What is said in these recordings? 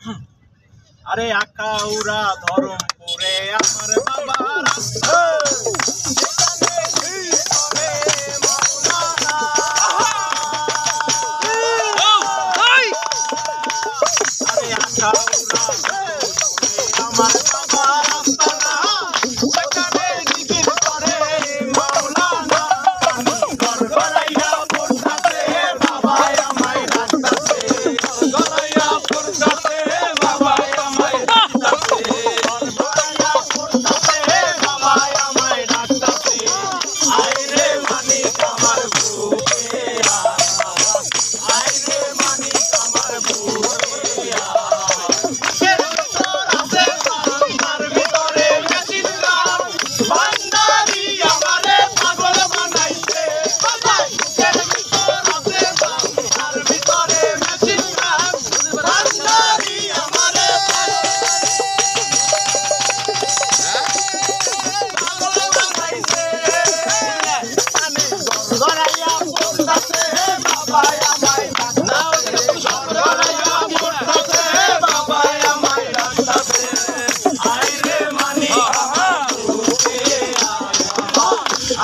আরে আখাউড়া ধরমপুরে আমার বাবা আমার বাবা রাস্তানা সেখানে জিকির করে মাওলানা গড়গড়াইয়া পড়তাছে বাবা আমায় ডাকতাছে গড়গড়াইয়া পড়তাছে বাবা আমায় ডাকতাছে গড়গড়াইয়া পড়তাছে বাবা আমায় ডাকতাছে আইরে মানিক আমার বুকে আইরে মানিক আমার বুকে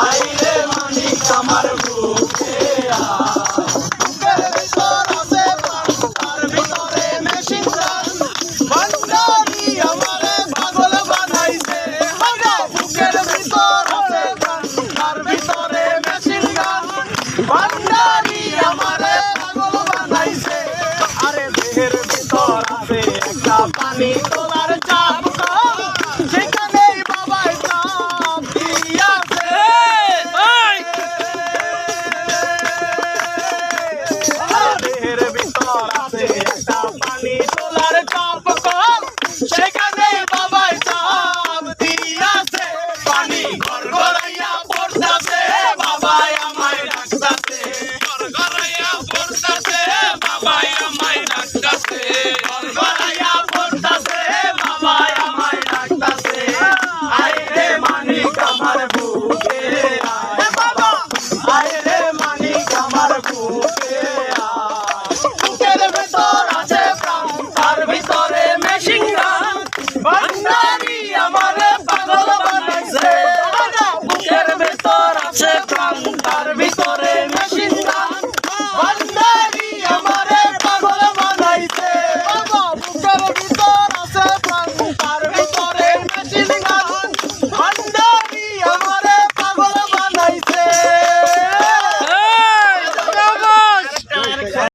আইরে মানিক আমার বুকে বুকের ভিতর আছে তার ভিতরে মেশিন গান ভান্ডারি আমারে পাগল বানাইছে বুকের ভিতর আছে তার ভিতরে মেশিন গান ভান্ডারি আমারে পাগল বানাইছে আরে দেহের ভিতর আছে একটা পানি তোলার চাপ সেখানে বাবাই চাপ দিয়াছে পানি তোলার চাপ সেখানে বাবাই চাপ দিয়াছে পানি গড়গড়াইয়া পড়তাছে বাবাই আমায় ডাকতাছে গড়গড়াইয়া পড়তাছে বাবাই আমায় ডাকতাছে